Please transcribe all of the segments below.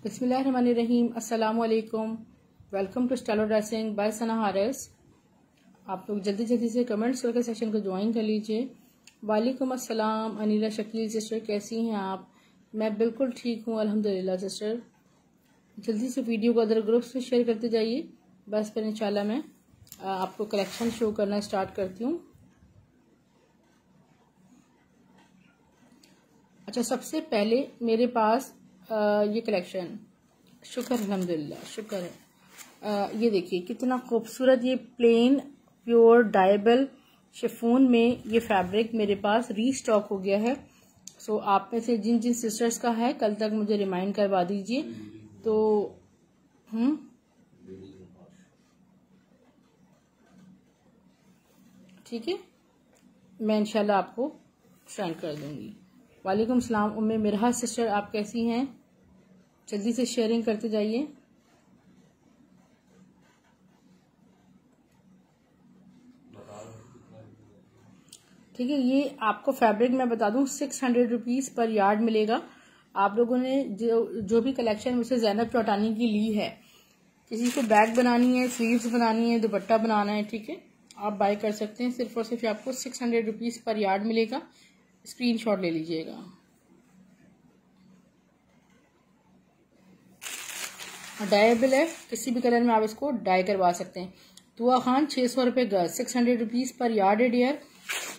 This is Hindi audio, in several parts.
बिस्मिल्लाहिर्रहमानिर्रहीम। अस्सलामु अलैकुम। Welcome to style dressing by Sana Haris. आप लोग जल्दी जल्दी से कमेंट्स करके सेशन को ज्वाइन कर लीजिए। वालेकुम अस्सलाम। अनिला शकील सिस्टर, कैसी हैं आप? मैं बिल्कुल ठीक हूँ अल्हम्दुलिल्लाह सिस्टर। जल्दी से वीडियो को अदर ग्रुप्स में शेयर करते जाइए। बस फिर इंशाल्लाह मैं आपको कलेक्शन शो करना स्टार्ट करती हूँ। अच्छा, सबसे पहले मेरे पास ये कलेक्शन, शुक्र अल्हम्दुलिल्लाह, शुक्र है। ये देखिए कितना खूबसूरत ये प्लेन प्योर डायबल शिफॉन में ये फैब्रिक मेरे पास रीस्टॉक हो गया है। सो आप में से जिन जिन सिस्टर्स का है कल तक मुझे रिमाइंड करवा दीजिए। तो ठीक है, मैं इंशाल्लाह आपको सेंड कर दूंगी। वालेकुम सलाम उम्मे मिरहा सिस्टर, आप कैसी हैं? जल्दी से शेयरिंग करते जाइए। ठीक है, ये आपको फैब्रिक मैं बता दूं 600 रुपीज पर यार्ड मिलेगा। आप लोगों ने जो भी कलेक्शन मुझसे ज़ैनब चौटानी की ली है, किसी को बैग बनानी है, स्लीव्स बनानी है, दुपट्टा बनाना है, ठीक है, आप बाय कर सकते हैं। सिर्फ और सिर्फ आपको 600 रुपीज पर यार्ड मिलेगा। स्क्रीनशॉट ले लीजिएगा। डायबल है, किसी भी कलर में आप इसको डाई करवा सकते हैं। तुआ खान 600 रुपये गज, 600 रुपीज पर यार्ड है डियर।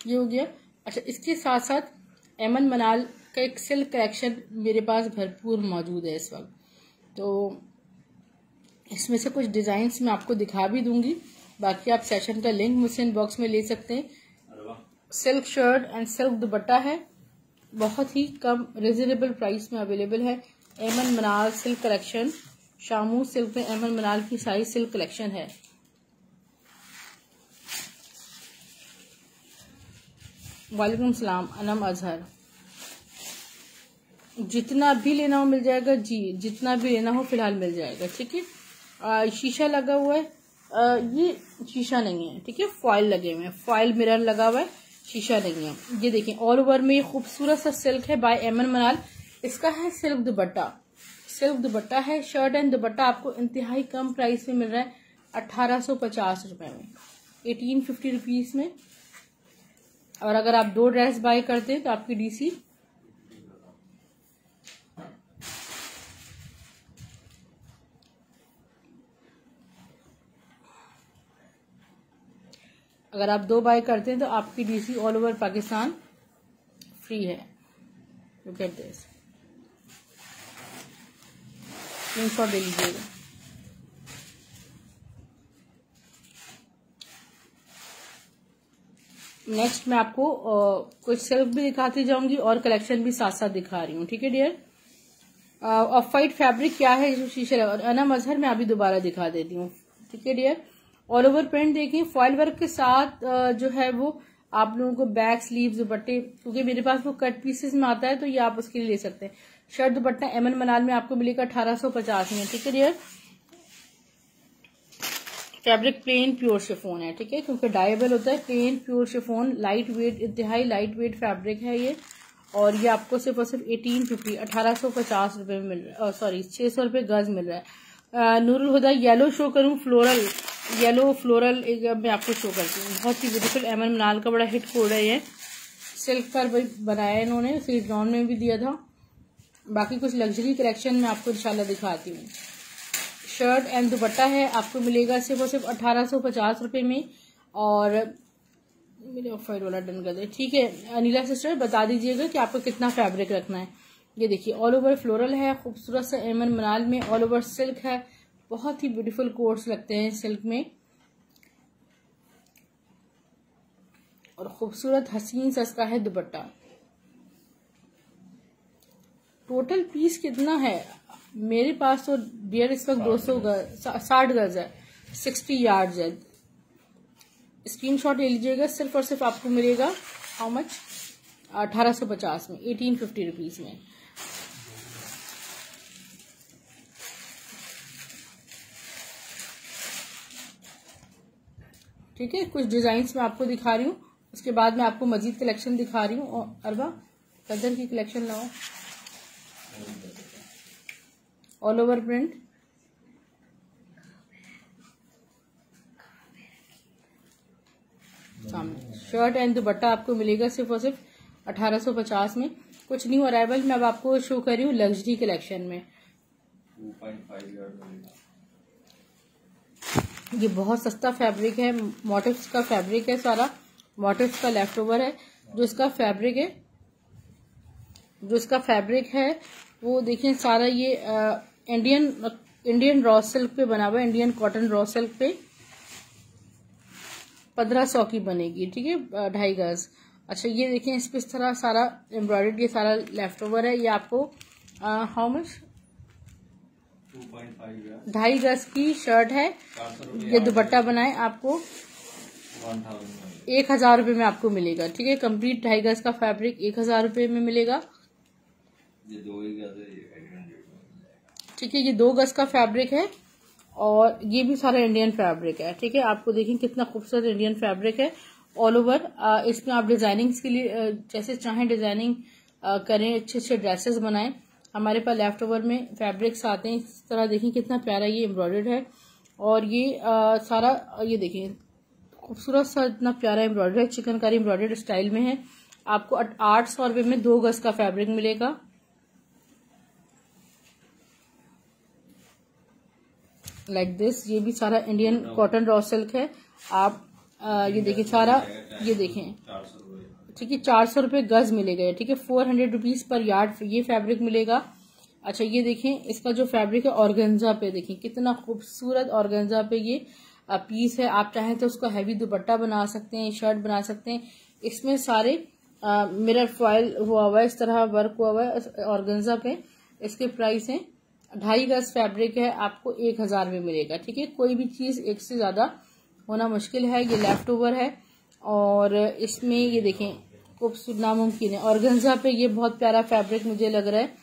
ये हो गया। अच्छा, इसके साथ साथ एमन मनाल का एक सिल्क कलेक्शन मेरे पास भरपूर मौजूद है इस वक्त। तो इसमें से कुछ डिजाइन्स मैं आपको दिखा भी दूंगी। बाकी आप सेशन का लिंक मुझसे इनबॉक्स में ले सकते हैं। सिल्क शर्ट एंड सिल्क दुपट्टा है, बहुत ही कम रिजनेबल प्राइस में अवेलेबल है। एमन मनाल सिल्क कलेक्शन, शामू सिल्क में एमन मनाल की सारी सिल्क कलेक्शन है। वालेकुम सलाम अनम अजहर। जितना भी लेना हो मिल जाएगा जी, जितना भी लेना हो फिलहाल मिल जाएगा। ठीक है, शीशा लगा हुआ है, ये शीशा नहीं है, ठीक है, फॉइल लगे हुए हैं, फॉइल मिरर लगा हुआ है, शीशा नहीं है। ये देखें, ऑल ओवर में ये खूबसूरत सा सिल्क है बाय एमन मनाल। इसका है सिल्क दुपट्टा, सिल्क दुपट्टा है। शर्ट एंड दुपट्टा आपको इंतहाई कम प्राइस में मिल रहा है 1850 रुपए में, 1850 रुपीज में। और अगर आप 2 ड्रेस बाय करते हैं तो आपकी डीसी अगर आप 2 बाय करते हैं तो आपकी DC all over Pakistan free है। लुक एट दिस, स्क्रीनशॉट ले लीजिएगा। नेक्स्ट मैं आपको कुछ सिल्क भी दिखाती जाऊंगी और कलेक्शन भी साथ साथ दिखा रही हूँ। ठीक है डियर, ऑफ वाइट फैब्रिक क्या है जो शीशे लगा, अना मजहर मैं अभी दोबारा दिखा देती हूँ। ठीक है डियर, ऑल ओवर प्रिंट देखिए, फॉइल वर्क के साथ जो है वो आप लोगों को बैक स्लीव दुपट्टे, क्योंकि मेरे पास वो कट पीसेस में आता है तो ये आप उसके लिए ले सकते हैं। शर्ट दुपट्टा एमन मनाल में आपको मिलेगा 1850 में। ठीक है dear, fabric plain pure chiffon है, ठीक है, क्योंकि डायबल होता है। Plain pure chiffon, lightweight, इंतहाई लाइट वेट फैब्रिक है ये। और ये आपको सिर्फ और सिर्फ 1850 रुपए में मिल रहा है, सॉरी 600 रुपये गज मिल रहा है। नूरुल हुदा येलो शो करूं, फ्लोरल, येलो फ्लोरल एक मैं आपको शो करती हूँ। बहुत ही ब्यूटीफुल एमन मनाल का बड़ा हिट कोड है ये। सिल्क पर बनाया इन्होंने, फेस डाउन में भी दिया था। बाकी कुछ लग्जरी कलेक्शन में आपको इंशाल्लाह दिखाती हूँ। शर्ट एंड दुपट्टा है, आपको मिलेगा सिर्फ और सिर्फ 1850 रुपये में। और मेरे ऑफर वाला डन कर दे। ठीक है अनिला सिस्टर, बता दीजिएगा कि आपको कितना फैब्रिक रखना है। ये देखिए, ऑल ओवर फ्लोरल है, खूबसूरत सा एमन मनाल में, ऑल ओवर सिल्क है। बहुत ही ब्यूटीफुल कोट्स लगते हैं सिल्क में, और खूबसूरत हसीन सा इसका है दुपट्टा। टोटल पीस कितना है मेरे पास तो डियर इस वक्त 60 गज है, 60 यार्ड्स है। स्क्रीनशॉट ले लीजिएगा। सिर्फ और सिर्फ आपको मिलेगा हाउ मच, 1850 में, 1850 रुपीज में। ठीक है, कुछ डिजाइन्स मैं आपको दिखा रही हूँ, उसके बाद मैं आपको मजीद कलेक्शन दिखा रही हूँ। और अरबा कदर की कलेक्शन लाओ। All over print. सामने शर्ट एंड दुपट्टा आपको मिलेगा सिर्फ और सिर्फ 1850 में। कुछ न्यू अराइवल मैं अब आपको शो कर रही हूँ लग्जरी कलेक्शन में। 2.5 यार्ड मिलेगा। ये बहुत सस्ता फैब्रिक है, मोटिव्स का फैब्रिक है, सारा मोटिव्स का लेफ्ट ओवर है। जो इसका फैब्रिक है वो देखिए सारा ये इंडियन रॉ सिल्क पे बना हुआ है, इंडियन कॉटन रॉ सिल्क पे 1500 की बनेगी, ठीक है, 2.5 गज। अच्छा ये देखें इस पे इस तरह सारा एम्ब्रॉयडर्ड ये सारा लेफ्ट ओवर है। ये आपको हाउ मच 2.5 गज की शर्ट है। ये दुपट्टा बनाए आपको 1000 रुपए में आपको मिलेगा, ठीक है। कंप्लीट 2.5 गज का फैब्रिक 1000 रुपए में मिलेगा। ये 2 ही गज है, ठीक है। ये 2 गज का फैब्रिक है और ये भी सारा इंडियन फैब्रिक है, ठीक है। आपको देखें कितना खूबसूरत इंडियन फैब्रिक है ऑल ओवर। इसमें आप डिजाइनिंग्स के लिए जैसे चाहें डिजाइनिंग करें, अच्छे अच्छे ड्रेसेस बनाएं। हमारे पास लेफ्ट ओवर में फैब्रिक्स आते हैं इस तरह। देखें कितना प्यारा ये एम्ब्रॉयडर्ड है और ये सारा ये देखें खूबसूरत सा इतना प्यारा एम्ब्रॉयडर्ड है, चिकनकारी एम्ब्रॉयडर्ड स्टाइल में है। आपको 800 रुपए में 2 गज का फैब्रिक मिलेगा। Like this. ये भी सारा इंडियन कॉटन रॉ सिल्क है। आप ये देखिए सारा ये देखें, ठीक है, 400 रुपए गज मिलेगा, ठीक है। 400 रुपीज पर यार्ड ये फैब्रिक मिलेगा। अच्छा ये देखें इसका जो फैब्रिक है ऑर्गेन्जा पे, देखें कितना खूबसूरत ऑर्गेन्जा पे ये पीस है। आप चाहें तो उसको हैवी दुपट्टा बना सकते हैं, शर्ट बना सकते हैं। इसमें सारे मिरर फॉयल हुआ हुआ है, इस तरह वर्क हुआ हुआ है ऑर्गेन्जा पे। इसके प्राइस है 2.5 गज फैब्रिक है, आपको 1000 में मिलेगा, ठीक है। कोई भी चीज एक से ज्यादा होना मुश्किल है। ये लेफ्ट ओवर है और इसमें ये देखें खूबसूरत नामुमकिन है। ऑर्गेन्जा पे ये बहुत प्यारा फैब्रिक मुझे लग रहा है,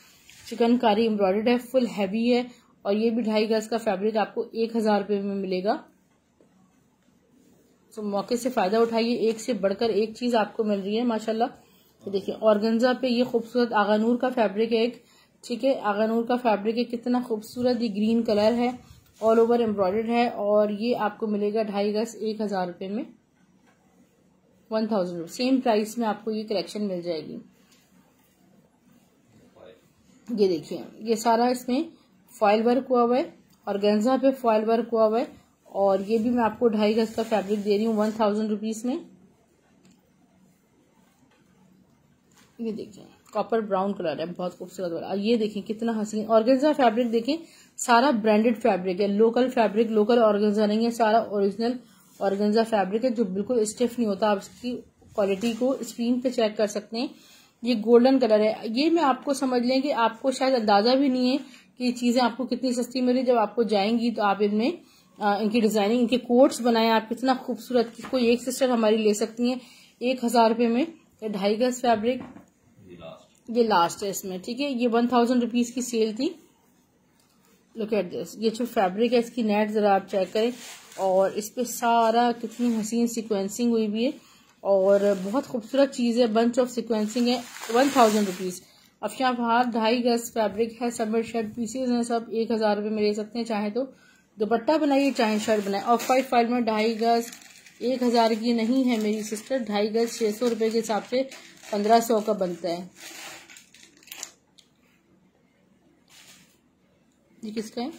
चिकनकारी एम्ब्रॉयडर्ड है, फुल हैवी है और ये भी 2.5 गज का फैब्रिक आपको 1000 रुपए में मिलेगा। तो मौके से फायदा उठाइए, एक से बढ़कर एक चीज आपको मिल रही है माशाल्लाह। तो देखिए ऑर्गेन्जा पे ये खूबसूरत आगानूर का फैब्रिक है एक, ठीक है। आगानूर का फैब्रिक है, कितना खूबसूरत ये ग्रीन कलर है, ऑल ओवर एम्ब्रॉयडर्ड है और ये आपको मिलेगा 2.5 गज 1000 रुपए में, 1000। सेम प्राइस में आपको ये कलेक्शन मिल जाएगी। ये देखिए ये सारा इसमें फॉयल वर्क हुआ हुआ है, ऑर्गेन्जा पे फॉयल वर्क हुआ हुआ है और ये भी मैं आपको 2.5 गज का फैब्रिक दे रही हूँ 1000 रुपीज में। ये देखिए कॉपर ब्राउन कलर है, बहुत खूबसूरत वाला। ये देखें कितना हसीन ऑर्गेन्जा फैब्रिक, देखें सारा ब्रांडेड फैब्रिक है, लोकल फैब्रिक, लोकल ऑर्गेन्जा नहीं है, सारा ओरिजिनल ऑर्गेन्जा फैब्रिक है जो बिल्कुल स्टिफ नहीं होता। आप इसकी क्वालिटी को स्क्रीन पे चेक कर सकते हैं। ये गोल्डन कलर है। ये मैं आपको समझ लें कि आपको शायद अंदाजा भी नहीं है कि ये चीजें आपको कितनी सस्ती मिली। जब आपको जाएंगी तो आप इनमें इनकी डिजाइनिंग, इनके कोट्स बनाए आप, कितना खूबसूरत। कोई एक सिस्टर हमारी ले सकती है 1000 रुपए में। 2.5 गज फैब्रिक ये लास्ट है इसमें, ठीक है। ये 1000 रुपीज की सेल थी। Look at this. ये जो फैब्रिक है इसकी नेट जरा आप चेक करें और इस पे सारा कितनी हसीन सिक्वेंसिंग हुई भी है और बहुत खूबसूरत चीज है, बंच ऑफ सिक्वेंसिंग है। 1000 रुपीज। अफिया बाहर 2.5 गज फैब्रिक है, सब शर्ट पीसेज हैं, सब 1000 रुपए में ले सकते हैं। चाहे तो दुपट्टा बनाइए, चाहे शर्ट बनाए। ऑफ वाइट फाइल में 2.5 गज 1000 की नहीं है मेरी सिस्टर, 2.5 गज 600 रुपए के हिसाब से 1500 का बनता है। ये किसका है?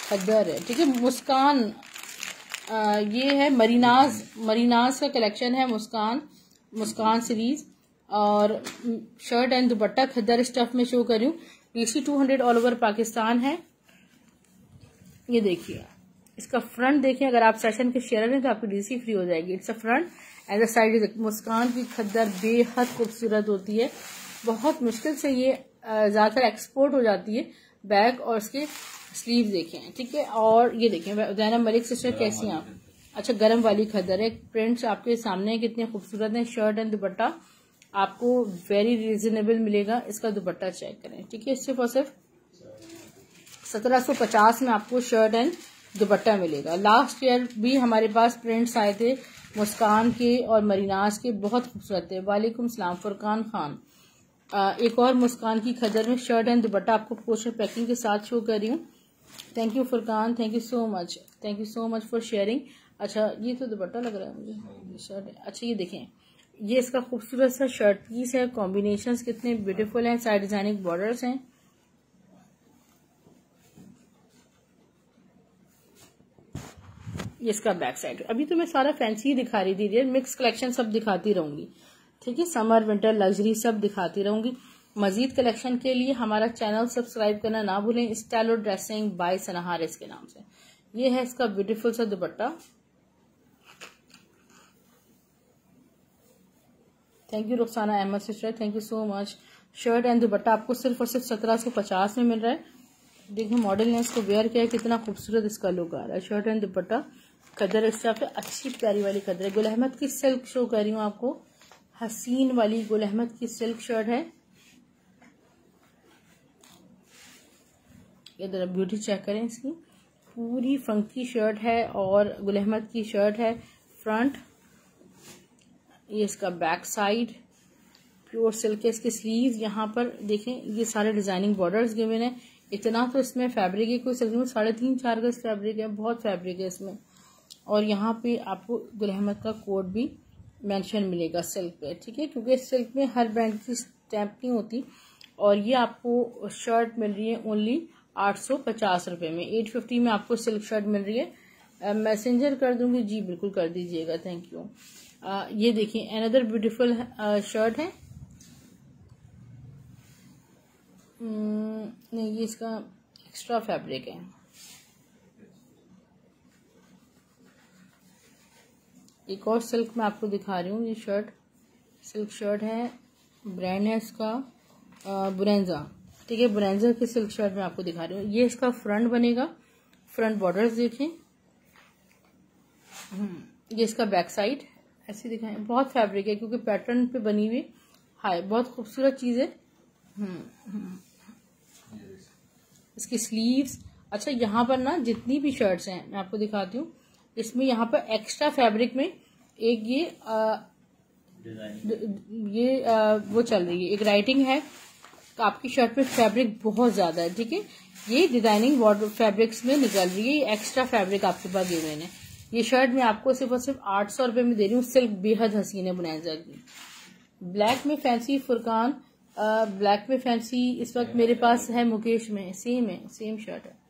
खद्दर है, ठीक है। मुस्कान ये है मरीनाज का कलेक्शन है, मुस्कान सीरीज और shirt and dupatta khaddar stuff में शो कर रही हूँ। DC 200 ऑल ओवर पाकिस्तान है। ये देखिए इसका फ्रंट देखिए, अगर आप सेशन के शेयर हैं तो आपकी DC फ्री हो जाएगी। It's a front as a side. Muskan की खद्दर बेहद खूबसूरत होती है, बहुत मुश्किल से ये ज्यादातर एक्सपोर्ट हो जाती है। बैक और इसके स्लीव देखें, ठीक है। और ये देखें जैनब मलिक सिस्टर कैसी हैं आप? अच्छा गरम वाली खद्दर है, प्रिंट्स आपके सामने कितने खूबसूरत हैं। शर्ट एंड दुपट्टा आपको वेरी रीजनेबल मिलेगा। इसका दुपट्टा चेक करें, ठीक है। सिर्फ और सिर्फ 1750 में आपको शर्ट एंड दुपट्टा मिलेगा। लास्ट ईयर भी हमारे पास प्रिंट्स आए थे मुस्कान के और मरीनाज के, बहुत खूबसूरत थे। वालेकुम सलाम फुरकान खान। एक और मुस्कान की खदर में शर्ट एंड दुपट्टा आपको पोस्टर पैकिंग के साथ शो कर रही हूँ। Thank you Furqan, thank you so much, thank you so much for sharing. अच्छा ये तो दुपट्टा लग रहा है मुझे, शर्ट है। अच्छा ये देखें, ये इसका खूबसूरत सा शर्ट पीस है, कॉम्बिनेशंस कितने ब्यूटीफुल हैं, साइड डिजाइनिंग बॉर्डर्स हैं। ये इसका बैक साइड। अभी तो मैं सारा फैंसी ही दिखा रही थी, मिक्स कलेक्शन सब दिखाती रहूंगी, ठीक है, समर विंटर लग्जरी सब दिखाती रहूंगी। मजीद कलेक्शन के लिए हमारा चैनल सब्सक्राइब करना ना भूलें, स्टाइलो ड्रेसिंग बाय सनहार इसके नाम से। ये है इसका ब्यूटीफुल सा dupatta. Thank you Rukhsana Ahmed sister, thank you so much. Shirt and dupatta आपको सिर्फ और सिर्फ 1750 में मिल रहा है। देखो मॉडल ने इसको वेयर किया है, कितना खूबसूरत इसका लुक आ रहा है। शर्ट एंड दुपट्टा कदर इस तरह अच्छी प्यारी वाली कदर है। गुल अहमद की सिल्क शो कर रही हूँ आपको, हसीन वाली गुल अहमद की सिल्क शर्ट है। ये जरा ब्यूटी चेक करें इसकी, पूरी फंकी शर्ट है और गुल अहमद की शर्ट है फ्रंट। ये इसका बैक साइड प्योर सिल्क है। इसके स्लीव यहाँ पर देखें, ये सारे डिजाइनिंग बॉर्डर्स गिवन है। इतना तो इसमें फैब्रिक है, कोई सिल्क में 3.5-4 गज फैब्रिक है, बहुत फैब्रिक है इसमें। और यहाँ पे आपको गुल अहमद का कोड भी मेंशन मिलेगा सिल्क पे, ठीक है, क्योंकि सिल्क में हर ब्रांड की स्टैंप नहीं होती। और ये आपको शर्ट मिल रही है ओनली 850 रुपए में। 850 में आपको सिल्क शर्ट मिल रही है। मैसेंजर कर दूंगी जी, बिल्कुल कर दीजिएगा, थैंक यू। ये देखिए अनदर ब्यूटीफुल शर्ट है। नहीं ये इसका एक्स्ट्रा फैब्रिक है। एक और सिल्क में आपको दिखा रही हूँ, ये शर्ट सिल्क शर्ट है, ब्रांड है इसका बुरेंजा, ठीक है, बुरेंजा की सिल्क शर्ट में आपको दिखा रही हूँ। ये इसका फ्रंट बनेगा, फ्रंट बॉर्डर्स देखें। ये इसका बैक साइड ऐसे दिखाएं, बहुत फैब्रिक है क्योंकि पैटर्न पे बनी हुई हाय, बहुत खूबसूरत चीज है। इसकी स्लीव्स। अच्छा यहाँ पर ना जितनी भी शर्ट्स हैं मैं आपको दिखाती हूँ, इसमें यहाँ पर एक्स्ट्रा फैब्रिक में एक वो चल रही है, एक राइटिंग है, तो आपकी शर्ट पे फैब्रिक बहुत ज्यादा है, ठीक है, ये डिजाइनिंग बॉर्डर फैब्रिक्स में निकल रही है, ये एक्स्ट्रा फैब्रिक आपके पास गिवन है। ये शर्ट मैं आपको सिर्फ और सिर्फ 800 रुपए में दे रही हूँ। सिल्क बेहद हसीन है बुनेजा की। ब्लैक में फैंसी फुरकान, ब्लैक में फैंसी इस वक्त मेरे पास है मुकेश में, सेम है, सेम शर्ट है।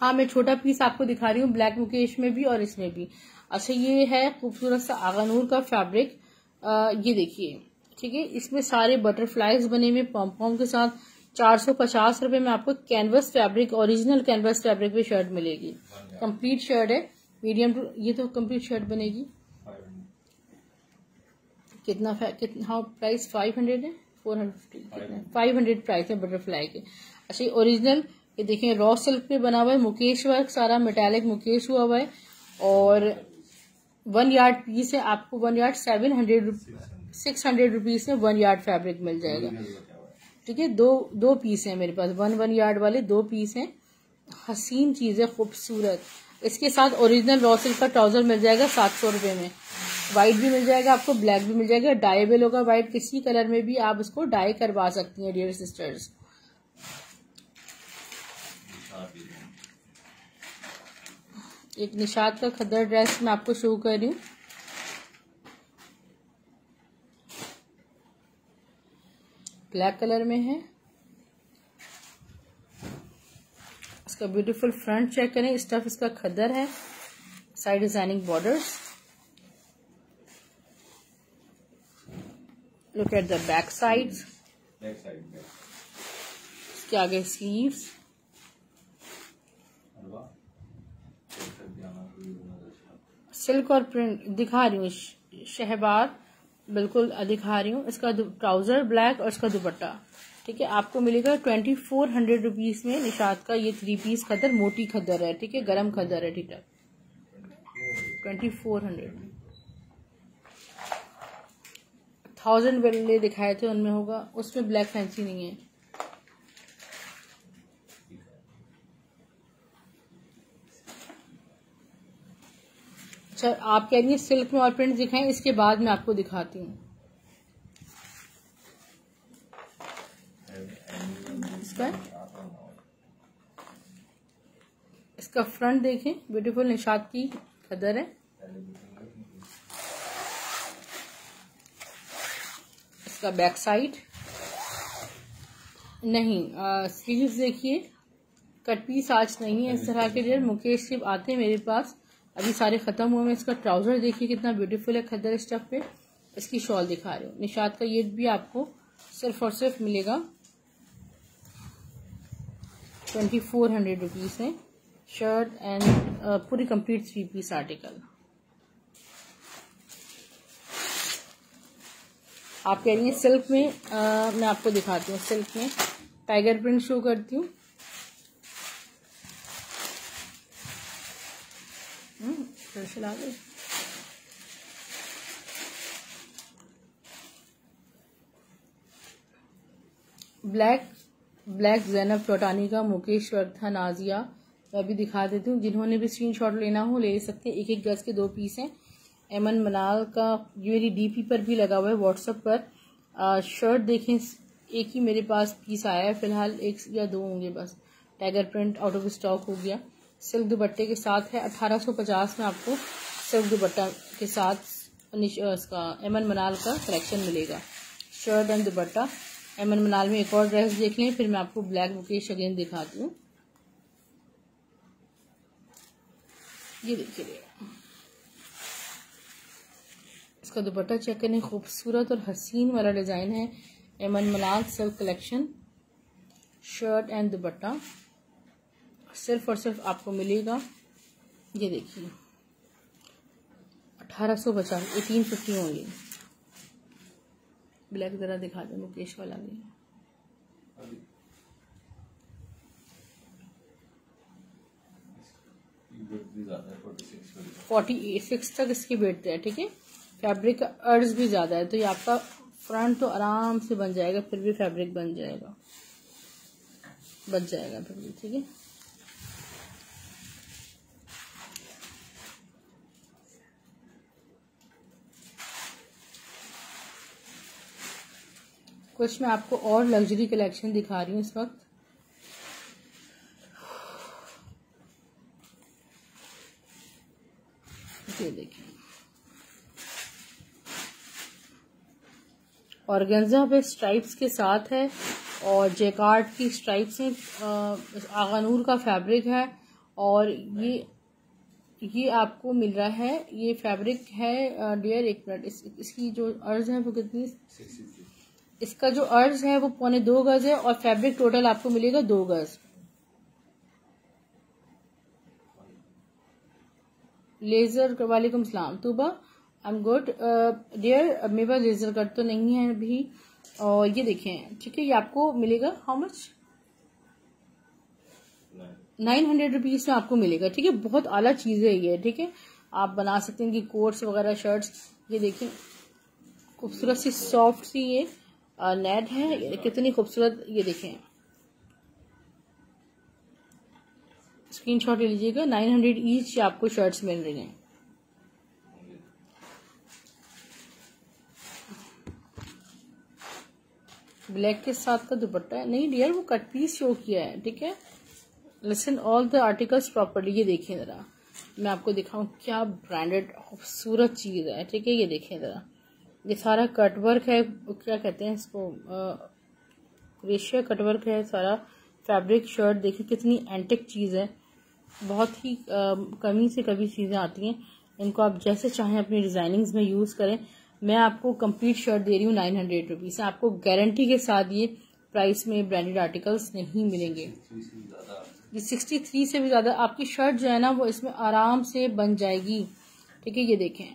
हाँ मैं छोटा पीस आपको दिखा रही हूँ ब्लैक मुकेश में भी और इसमें भी। अच्छा ये है खूबसूरत सा आगानूर का फैब्रिक, ये देखिए, ठीक है, इसमें सारे बटरफ्लाईज बने हुए पॉम के साथ। 450 रुपए में आपको canvas fabric, original canvas fabric पे शर्ट मिलेगी। कंप्लीट शर्ट है, मीडियम टू, ये तो कंप्लीट शर्ट बनेगी। कितना प्राइस 500 है, 450, 500 प्राइस है बटरफ्लाई के। अच्छा ओरिजिनल, ये देखें रॉ सिल्क पे बना हुआ है, मुकेश वर्क, सारा मेटालिक मुकेश हुआ हुआ है और 1 यार्ड पीस है। आपको 1 यार्ड 600 रुपीज में 1 यार्ड फैब्रिक मिल जाएगा, ठीक है। दो पीस है मेरे पास, 1 यार्ड वाले 2 पीस हैं। हसीन चीज है, खूबसूरत। इसके साथ ओरिजिनल रॉ सिल्क का ट्राउजर मिल जाएगा 700 रुपए में। व्हाइट भी मिल जाएगा आपको, ब्लैक भी मिल जाएगा, डाइबल होगा व्हाइट, किसी कलर में भी आप इसको डाई करवा सकती हैं डियर सिस्टर्स। एक निशात का खद्दर ड्रेस मैं आपको शो कर रही हूँ, ब्लैक कलर में है। इसका ब्यूटीफुल फ्रंट चेक करें, स्टफ इसका खद्दर है, side designing borders. Look at the back sides, इसके आगे स्लीव्स। सिल्क और प्रिंट दिखा रही हूँ, शहबाज बिल्कुल दिखा रही हूँ। इसका ट्राउजर ब्लैक और इसका दुपट्टा, ठीक है, आपको मिलेगा 2400 रुपीज में। निशात का ये 3 पीस खद्दर, मोटी खद्दर है, ठीक है, गरम खद्दर है, ठीक है, 2400। 1000 वाले दिखाए थे उनमें होगा, उसमें ब्लैक फैंसी नहीं है। अच्छा, आप कह रही हैं सिल्क में और प्रिंट दिखाएं, इसके बाद मैं आपको दिखाती हूँ। इसका फ्रंट देखें, ब्यूटीफुल निशात की खदर है। इसका बैक साइड नहीं, स्लीव्स देखिए, कट पीस आज नहीं है इस तरह के। जो मुकेश सिर्फ आते हैं मेरे पास, अभी सारे खत्म हुए हैं। इसका ट्राउजर देखिए कितना ब्यूटीफुल है खद्दर स्टफ पे। इसकी शॉल दिखा रही हूँ। निशात का ये भी आपको सिर्फ और सिर्फ मिलेगा 2400 रुपीज में। शर्ट एंड पूरी कंप्लीट 3 पीस आर्टिकल। आप कह रही हैं सिल्क में, मैं आपको दिखाती हूँ। सिल्क में टाइगर प्रिंट शो करती हूँ। चला गई। ब्लैक ज़ैनब टोटानी का मुकेश वर्क था, नाजिया। मैं भी दिखा देती हूँ, जिन्होंने भी स्क्रीनशॉट लेना हो ले सकते हैं। 1-1 गज के 2 पीस हैं। एमन मनाल का ये मेरी डीपी पर भी लगा हुआ है व्हाट्सएप पर। शर्ट देखें, एक ही मेरे पास पीस आया है फिलहाल, 1 या 2 होंगे बस। Tiger print out of stock हो गया। सिल्क दुपट्टे के साथ है। 1850 में आपको सिल्क दुपट्टा के साथ इसका एमन मनाल का कलेक्शन मिलेगा। शर्ट एंड दुपट्टा। एमन मनाल में एक और ड्रेस देख लें, फिर मैं आपको ब्लैक मुकेश अगेन दिखाती हूँ। ये देखिए, इसका दुपट्टा चेक करें, खूबसूरत और हसीन वाला डिजाइन है। एमन मनाल सिल्क कलेक्शन। शर्ट एंड दुपट्टा सिर्फ और सिर्फ आपको मिलेगा, ये देखिए 1850, 1850 होंगे। ब्लैक जरा दिखा दे मुकेश वाला भी। ज्यादा 46 तक इसकी बेट है, ठीक है। फैब्रिक का अर्ज भी ज्यादा है, तो ये आपका फ्रंट तो आराम से बन जाएगा, फिर भी फैब्रिक बन जाएगा, बच जाएगा फिर भी, ठीक है। कुछ मैं आपको और लग्जरी कलेक्शन दिखा रही हूँ इस वक्त। ये देखिए, ऑर्गेन्जा पे स्ट्राइप्स के साथ है और जेकार्ड की स्ट्राइप्स हैं। आगानूर का फैब्रिक है और ये आपको मिल रहा है। ये फैब्रिक है डियर, एक मिनट, इसकी जो अर्ज है वो कितनी, इसका जो अर्ज है वो 2.25 गज है और फैब्रिक टोटल आपको मिलेगा 2 गज। लेजर, वालेकुम सलाम Tuba, I am good dear. मेरे पास लेजर कट तो नहीं है अभी। और ये देखें, ठीक है, ये आपको मिलेगा हाउ मच, 900 रुपीज में आपको मिलेगा, ठीक है। बहुत आला चीज है ये, ठीक है। आप बना सकते हैं कि कोट्स वगैरह, शर्ट्स। ये देखें खूबसूरत सी सॉफ्ट सी ये नेट है, कितनी खूबसूरत। ये देखें, स्क्रीनशॉट ले लीजिएगा। 900 ईच आपको शर्ट्स मिल रही हैं। ब्लैक के साथ का दुपट्टा है, नहीं डियर वो कट पीस शो किया है, ठीक है। Listen all the articles properly. ये देखें जरा, मैं आपको दिखाऊं क्या ब्रांडेड खूबसूरत चीज है, ठीक है। ये देखें जरा, ये सारा कटवर्क है, क्या कहते हैं इसको, क्रेशिया कटवर्क है सारा। फैब्रिक शर्ट देखिए कितनी एंटिक चीज है। बहुत ही कमी से कभी चीजें आती हैं, इनको आप जैसे चाहें अपनी डिजाइनिंग्स में यूज करें। मैं आपको कंप्लीट शर्ट दे रही हूँ 900 रुपीज। आपको गारंटी के साथ ये प्राइस में ब्रांडेड आर्टिकल्स नहीं मिलेंगे। ये 63 से भी ज्यादा आपकी शर्ट जो है ना वो इसमें आराम से बन जाएगी, ठीक है। ये देखें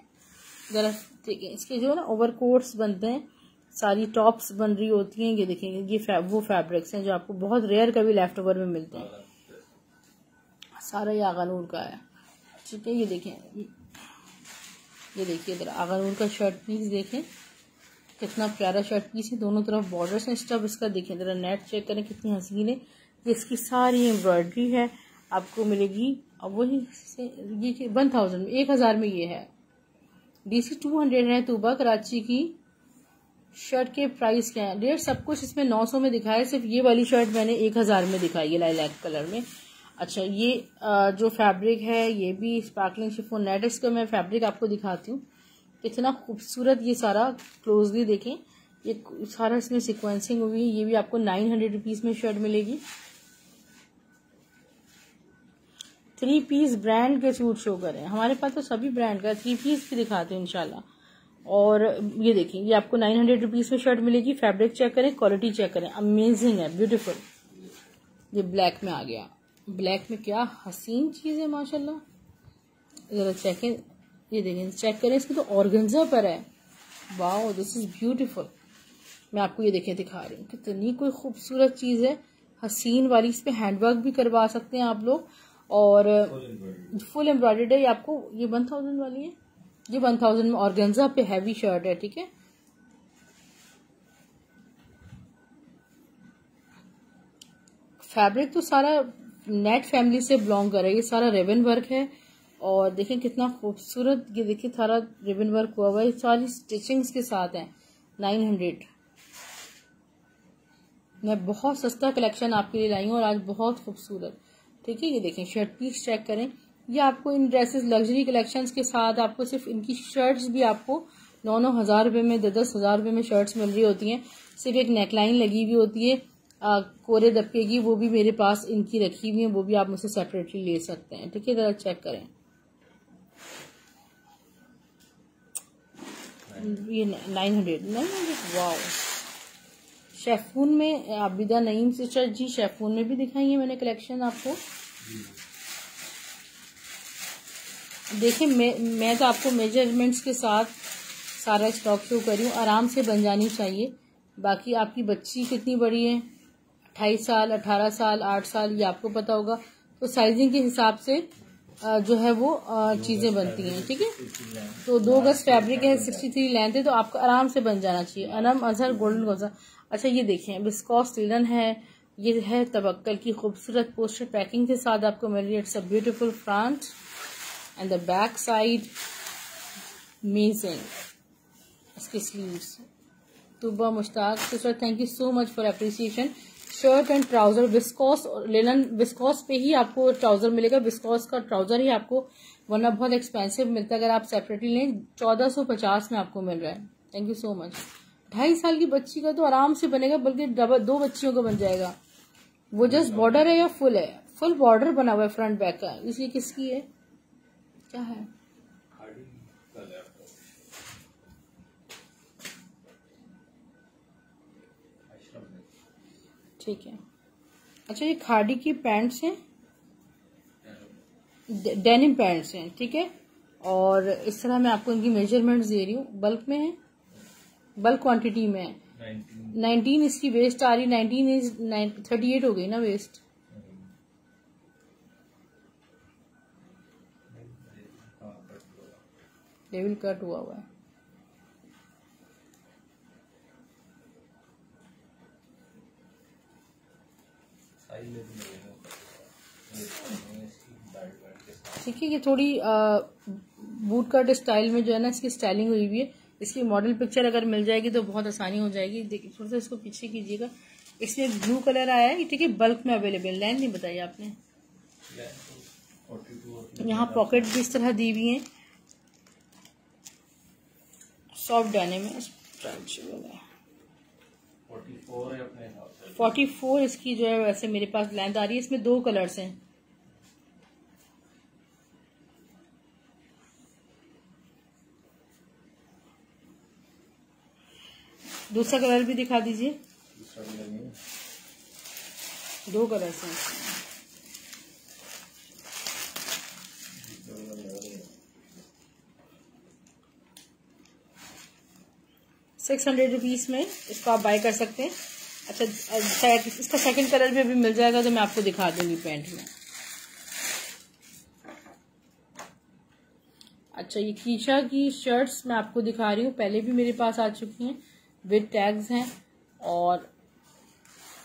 जरा, देखें इसके जो ना ओवरकोट्स बनते हैं, सारी टॉप्स बन रही होती हैं। ये देखेंगे, ये वो फैब्रिक्स हैं जो आपको बहुत रेयर कभी लेफ्ट ओवर में मिलते हैं। सारा ये आगानूर का है, ठीक है। ये देखें, ये देखिए इधर आगानूर का शर्ट पीस देखें, कितना प्यारा शर्ट पीस है। दोनों तरफ बॉर्डर्स हैं स्टफ इसका। देखें जरा, नेट चेक करें कितनी हसीन है। ये इसकी सारी एम्ब्रॉयडरी है, आपको मिलेगी अब वही से ये 1000 में 1000 में ये है। DC 200 है तूबा कराची की। शर्ट के प्राइस क्या है? रेट सब कुछ इसमें 900 में दिखाया, सिर्फ ये वाली शर्ट मैंने 1000 में दिखाई है लाइलैक कलर में। अच्छा ये जो फैब्रिक है ये भी स्पार्कलिंग शिफॉन नेट, इसका मैं फैब्रिक आपको दिखाती हूँ कितना खूबसूरत। ये सारा क्लोजली देखें, ये सारा इसमें सिक्वेंसिंग हुई है। ये भी आपको 900 रुपीज में शर्ट मिलेगी। 3 पीस ब्रांड के सूट शो करें, हमारे पास तो सभी ब्रांड का 3 पीस भी दिखाते हैं इंशाल्लाह। और ये देखिए ये आपको 900 रुपीज में शर्ट मिलेगी। फैब्रिक चेक करें, क्वालिटी चेक करें, अमेजिंग है, ब्यूटीफुल। ये ब्लैक में आ गया, ब्लैक में क्या हसीन चीज है माशाल्लाह। जरा चेक, ये देखें चेक करें, इसको तो ऑर्गेन्जा पर है। Wow this is beautiful. मैं आपको ये देखें दिखा रही हूँ कितनी कोई खूबसूरत चीज है, हसीन वाली। इस पे हैंडवर्क भी करवा सकते हैं आप लोग, और फुल एम्ब्रॉयडर्ड है। ये आपको ये 1000 वाली है, ये 1000 में ऑर्गेन्जा पे हैवी शर्ट है, ठीक है। फैब्रिक तो सारा नेट फैमिली से बिलोंग कर रहा है, ये सारा रिबन वर्क है। और देखें कितना खूबसूरत, ये देखिए सारा रिबन वर्क हुआ हुआ है, सारी स्टिचिंग्स के साथ है। 900 मैं बहुत सस्ता कलेक्शन आपके लिए लाई हूँ और आज बहुत खूबसूरत, ठीक है। ये देखें शर्ट पीस चेक करें, ये आपको इन ड्रेसेस लग्जरी कलेक्शंस के साथ आपको सिर्फ इनकी शर्ट्स भी आपको 9-9 हज़ार रुपये में, 10-10 हज़ार रुपये में शर्ट्स मिल रही होती हैं। सिर्फ एक नेकलाइन लगी हुई होती है कोरे दबके की, वो भी मेरे पास इनकी रखी हुई है, वो भी आप मुझसे सेपरेटली ले सकते हैं, ठीक है। जरा चेक करें, ये 900 वाओ। शेफून में आबिदा नईम सिस्टर जी शेफून में भी दिखाई है मैंने कलेक्शन आपको। देखिए मैं तो आपको मेजरमेंट्स के साथ सारा स्टॉक शो करी हूँ, आराम से बन जानी चाहिए। बाकी आपकी बच्ची कितनी बड़ी है, 28 साल 18 साल 8 साल, ये आपको पता होगा, तो साइजिंग के हिसाब से जो है वो चीजें बनती हैं, ठीक है। तो 2 गज फैब्रिक है, 63 लेंथ है, तो आपको आराम से बन जाना चाहिए। अनम अजहर गोल्डन गोजा। अच्छा ये देखिए विस्कोस लिनन है, ये है तवक्कल की खूबसूरत पोस्टर पैकिंग के साथ आपको मिल रही है। It's a beautiful front and the back side amazing. इसके sleeves Tuba Mushtaq sister, thank you so much for appreciation. Shirt and trouser viscose linen, viscose पे ही आपको ट्राउजर मिलेगा, विस्कोस का ट्राउजर ही आपको, वरना बहुत एक्सपेंसिव मिलता है अगर आप सेपरेटली लें। 1450 में आपको मिल रहा है, थैंक यू सो मच। 2.5 साल की बच्ची का तो आराम से बनेगा, बल्कि 2 बच्चियों का बन जाएगा। वो जस्ट बॉर्डर है या फुल है? फुल बॉर्डर बना हुआ है फ्रंट बैक का। इसलिए किसकी है, क्या है? ठीक है। अच्छा ये खाड़ी की पैंट्स हैं, डेनिम पैंट्स हैं, ठीक है। और इस तरह मैं आपको इनकी मेजरमेंट्स दे रही हूँ, बल्क में है, बल्क क्वांटिटी में है। 19 इसकी वेस्ट आ रही, 19 इज 38 हो गई ना वेस्ट। लेवल कट हुआ है। ठीक है, ये थोड़ी बूट कट स्टाइल में जो है ना इसकी स्टाइलिंग हुई हुई है। इसकी मॉडल पिक्चर अगर मिल जाएगी तो बहुत आसानी हो जाएगी। देखिए थोड़ा सा इसको पीछे कीजिएगा। इसमें ब्लू कलर आया है, ठीक है, बल्क में अवेलेबल। लेंथ नहीं बताई आपने। यहाँ पॉकेट भी इस तरह दी हुई है, सॉफ्ट डेनिम में। 44 इसकी जो है वैसे मेरे पास लेंथ आ रही है। इसमें 2 कलर्स हैं। दूसरा कलर भी दिखा दीजिए। 2 कलर्स हैं। 600 रुपीज में इसको आप बाय कर सकते हैं। अच्छा इसका सेकंड कलर भी अभी मिल जाएगा, तो मैं आपको दिखा दूंगी पैंट में। अच्छा ये कीशा की शर्ट्स मैं आपको दिखा रही हूँ, पहले भी मेरे पास आ चुकी हैं, विद टैग्स हैं। और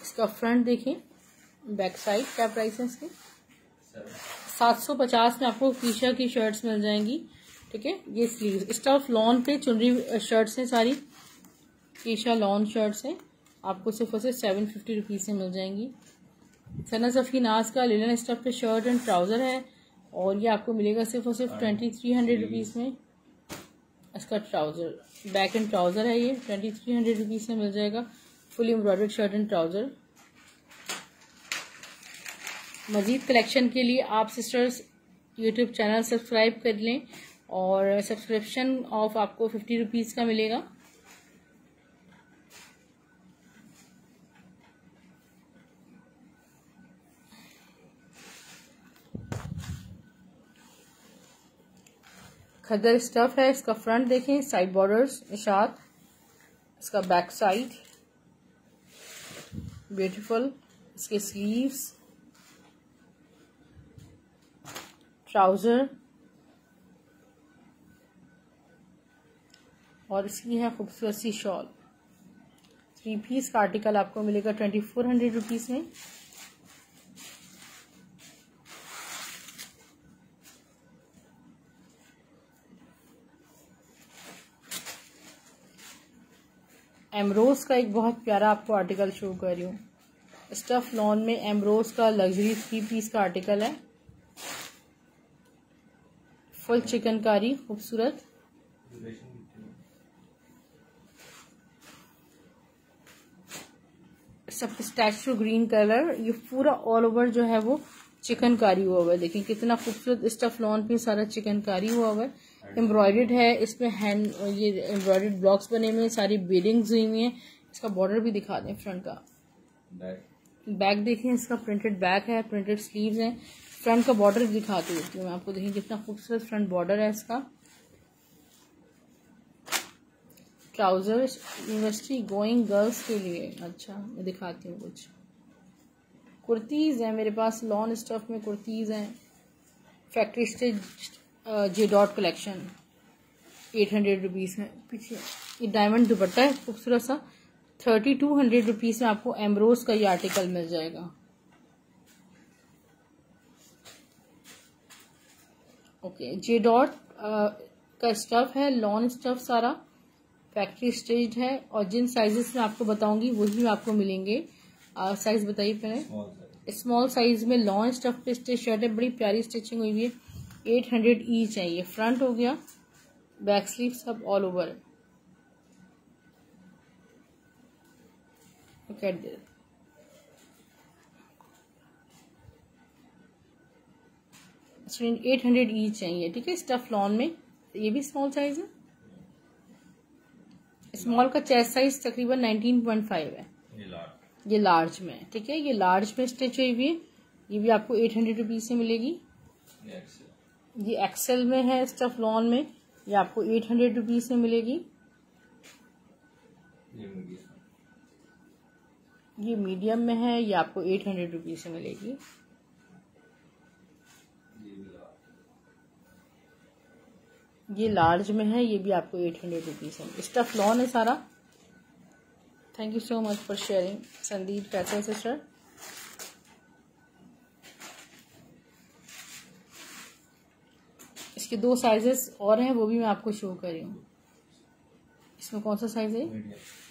इसका फ्रंट देखें, बैक साइड क्या प्राइस है इसके? 750 में आपको कीशा की शर्ट्स मिल जाएंगी। ठीक है, ये स्लीव स्टफ लॉन पे चुनरी शर्ट्स हैं, सारी कीशा लॉन शर्ट्स हैं, आपको सिर्फ और सिर्फ 750 रुपीज़ से मिल जाएंगी। सना सफ़ी नाज का लिनन स्टफ पे शर्ट एंड ट्राउज़र है और ये आपको मिलेगा सिर्फ और सिर्फ 2300 रुपीज़ में। इसका ट्राउज़र बैक एंड ट्राउज़र है, ये 2300 रुपीज़ में मिल जाएगा, full embroidered shirt and trouser. मज़ीद कलेक्शन के लिए आप सिस्टर्स यूट्यूब चैनल सब्सक्राइब कर लें और सब्सक्रिप्शन ऑफ आपको 50 रुपीज़ का मिलेगा। खद्दर स्टफ है, इसका फ्रंट देखें, साइड बॉर्डर्स निशात, इसका बैक साइड ब्यूटीफुल, इसके स्लीव्स, ट्राउजर और इसकी है खूबसूरत सी शॉल। 3 पीस का आर्टिकल आपको मिलेगा 2400 रुपीज़ में। एमरोज का एक बहुत प्यारा आपको आर्टिकल शो कर रही हूँ, स्टफ लॉन में एमरोज का लग्जरी 3 पीस का आर्टिकल है, फुल चिकनकारी खूबसूरत। सब स्टैचू ग्रीन कलर, ये पूरा ऑल ओवर जो है वो चिकनकारी हुआ हुआ है। देखिए कितना खूबसूरत स्टफ लॉन पे सारा चिकनकारी हुआ हुआ है, एम्ब्रॉयडर्ड है, इसमें हैंड ये एम्ब्रॉयडर्ड ब्लॉक्स बने हुए हैं, सारी बीडिंग्स हुई हुई हैं। इसका बॉर्डर भी दिखा दें, फ्रंट का बैक देखें, इसका प्रिंटेड बैक है, प्रिंटेड स्लीव्स हैं, फ्रंट का बॉर्डर भी दिखाती होती हूँ मैं आपको। देखिए कितना खूबसूरत फ्रंट बॉर्डर है इसका। ट्राउजर यूनिवर्सिटी गोइंग गर्ल्स के लिए, अच्छा मैं दिखाती हूँ कुछ कुर्तीज हैं मेरे पास, लॉन स्टफ में कुर्तीज हैं, factory stitch J dot collection 800 rupees में। पीछे ये डायमंड दुपट्टा है खूबसूरत सा, 3200 रुपीज़ में आपको एमरोज का ये आर्टिकल मिल जाएगा। ओके, जे डॉट का स्टफ है, लॉन स्टफ सारा फैक्ट्री स्टिच्ड है और जिन साइजेस में आपको बताऊंगी वही आपको मिलेंगे। साइज बताइए पहले। स्मॉल साइज में लॉन स्टफ पे स्टिच शर्ट है, बड़ी प्यारी स्टिचिंग हुई हुई है, 800 ईच है। ये फ्रंट हो गया, बैक स्लीव सब ऑल ओवर है। ओके, 800 ईच चाहिए। ठीक है, स्टफ लॉन में ये भी स्मॉल साइज है। स्मॉल का चेस्ट साइज तकरीबन 19.5 है, ये लार्ज में। ठीक है, ये लार्ज में स्टिच हुई हुई है, ये भी आपको 800 रुपीज से मिलेगी। ये एक्सेल में है स्टफ लॉन में, ये आपको 800 रुपीज से मिलेगी। ये मीडियम में है, ये आपको 800 रुपीज से मिलेगी। ये लार्ज में है, ये भी आपको 800 रुपीज है। स्टफ लॉन है सारा। Thank you so much for sharing Sandeep Faisal sister. इसके 2 साइजेस और हैं, वो भी मैं आपको शो कर रही हूँ। इसमें कौन सा साइज है?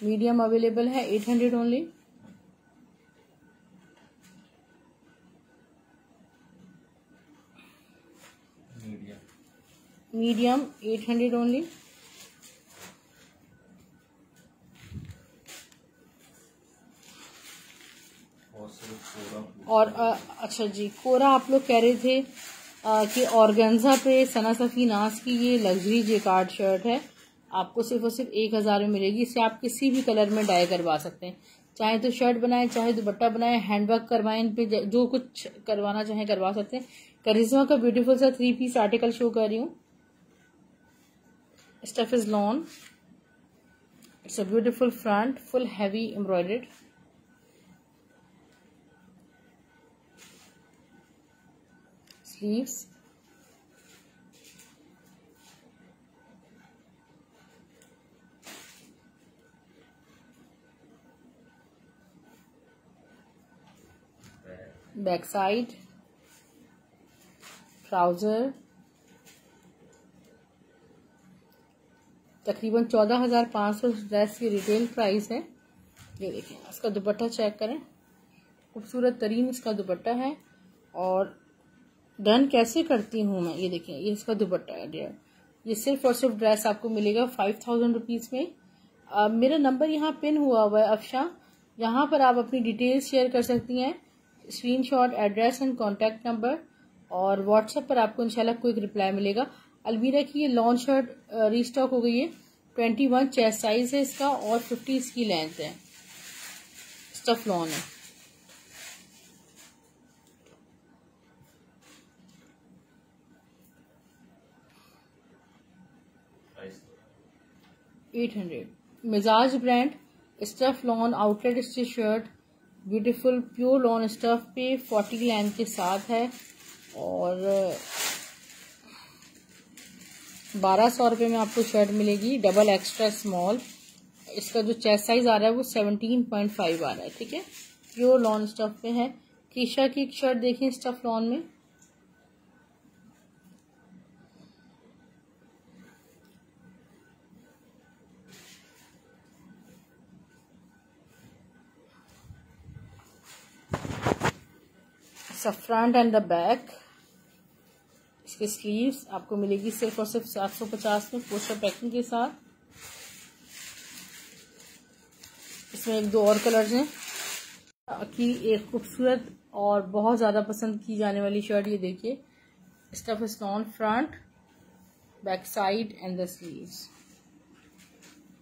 मीडियम अवेलेबल है, 800 ओनली। Medium 800 only. और अच्छा जी, कोरा आप लोग कह रहे थे कि ऑर्गेन्जा पे सना सफ़ी नाज की ये लग्जरी जेकार्ड शर्ट है, आपको सिर्फ और सिर्फ 1000 में मिलेगी। इसे आप किसी भी कलर में डाई करवा सकते हैं, चाहे तो शर्ट बनाएं, चाहे दुपट्टा बनाएं, हैंडवर्क करवाएं, इन पे जो कुछ करवाना चाहें करवा सकते हैं। करिश्मा का ब्यूटीफुल सा 3 पीस आर्टिकल शो कर रही हूँ। Stuff is lawn, it's a beautiful front, full heavy embroidered. Sleeves, back side, trouser तकरीबन 14,500 ड्रेस की रिटेल प्राइस है। ये देखें, इसका दुपट्टा चेक करें, खूबसूरत तरीन इसका दुपट्टा है। और डन कैसे करती हूँ मैं, ये देखें, ये इसका दुपट्टा है डियर। ये सिर्फ और सिर्फ ड्रेस आपको मिलेगा 5,000 रुपीज़ में। मेरा नंबर यहाँ पिन हुआ हुआ है अफशा, यहाँ पर आप अपनी डिटेल्स शेयर कर सकती हैं, screenshot, address and contact number, और व्हाट्सएप पर आपको इंशाल्लाह क्विक रिप्लाई मिलेगा। अलमीरा की ये लॉन्ग शर्ट रीस्टॉक हो गई है। 21 चेस्ट साइज है इसका और 50 इसकी लेंथ है। स्टफ लॉन है। $800 मिजाज brand stuff lawn outlet stitch shirt, beautiful pure lawn stuff पे 40 लेंथ के साथ है और 1200 रुपये में आपको शर्ट मिलेगी, डबल एक्स्ट्रा स्मॉल। इसका जो चेस्ट साइज आ रहा है वो 17.5 आ रहा है, ठीक है। प्योर लॉन स्टफ पे है। कीशा की एक शर्ट देखिए स्टफ लॉन में, फ्रंट एंड द बैक। इसके स्लीव्स आपको मिलेगी सिर्फ और सिर्फ 750 में पोस्टर पैकिंग के साथ। इसमें एक दो और कलर्स हैं की एक खूबसूरत और बहुत ज़्यादा पसंद की जाने वाली शर्ट। ये देखिए, stuff is lawn front, back side and the sleeves.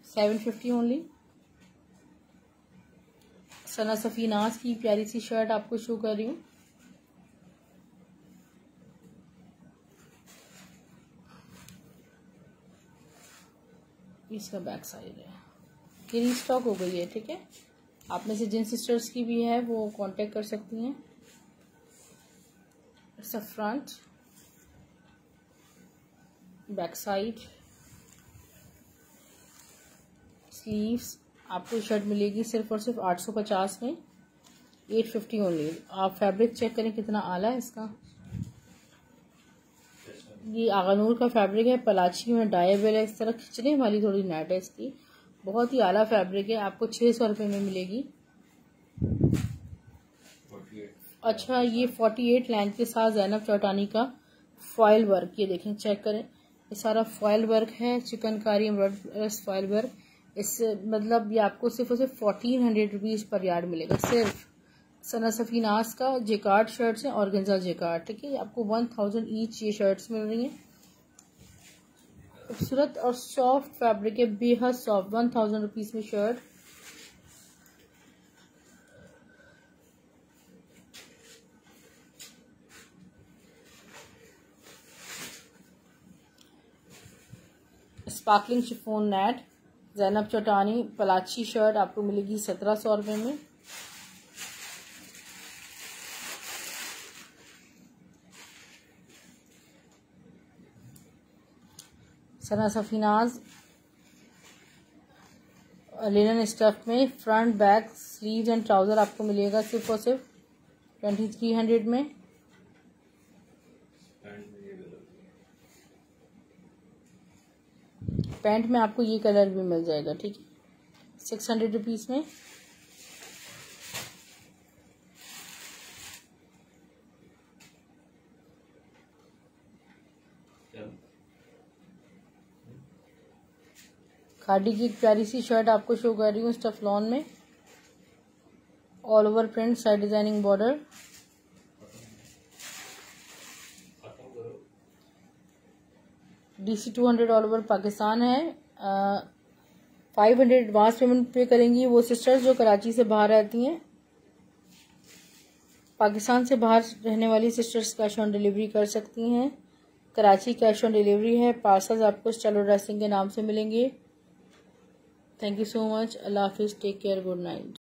750 only. Sana Safinaz की प्यारी सी शर्ट आपको शो कर रही हूँ। इसका बैक साइड है। ये रीस्टॉक हो गई है, ठीक है। आप में से जिन सिस्टर्स की भी है वो कांटेक्ट कर सकती हैं। इसका फ्रंट, बैक साइड, स्लीव्स। आपको शर्ट मिलेगी सिर्फ और सिर्फ 850 में, 850 ओनली। आप फैब्रिक चेक करें कितना आला है इसका। ये आगानूर का फैब्रिक है, पलाची में डायबल है, इस तरह खिंचने वाली थोड़ी नेट है इसकी। बहुत ही आला फैब्रिक है, आपको 600 रुपये में मिलेगी। अच्छा, ये 48 लेंथ के साथ ज़ैनब चौटानी का फॉयल वर्क, ये देखें चेक करें, ये सारा फॉयल वर्क है, चिकनकारी एम्ब्रॉयडरी फॉयल वर्क। इस मतलब ये आपको सिर्फ और सिर्फ 1400 रुपीज़ पर यार्ड मिलेगा। सिर्फ सना सफीनाज का जेकार्ड शर्ट्स हैं, ऑर्गेन्जा जेकार्ड, ठीक है। आपको 1000 ईच ये शर्ट्स मिल रही हैं। खूबसूरत और सॉफ्ट फैब्रिक है, बेहद सॉफ्ट। 1000 रुपीज़ में shirt. Sparkling chiffon net Zainab Chottani पलाची शर्ट आपको मिलेगी 1700 रुपये में। सना सफीनाज लिनन स्टफ में front back sleeves and trouser आपको मिलेगा सिर्फ और सिर्फ 2300 में। पैंट में आपको ये कलर भी मिल जाएगा, ठीक है, 600 रुपीज़ में। खादी की एक प्यारी सी शर्ट आपको शो कर रही हूँ स्टफ लॉन में, all over print, side designing border. DC 200 all over Pakistan है। 500 एडवांस पेमेंट पे करेंगी वो सिस्टर्स जो कराची से बाहर रहती हैं। पाकिस्तान से बाहर रहने वाली सिस्टर्स कैश ऑन डिलीवरी कर सकती हैं। कराची कैश ऑन डिलीवरी है। पार्सल्स आपको स्टेलो ड्रेसिंग के नाम से मिलेंगे। Thank you so much. अल्लाह हाफिज़। Take care. Good night.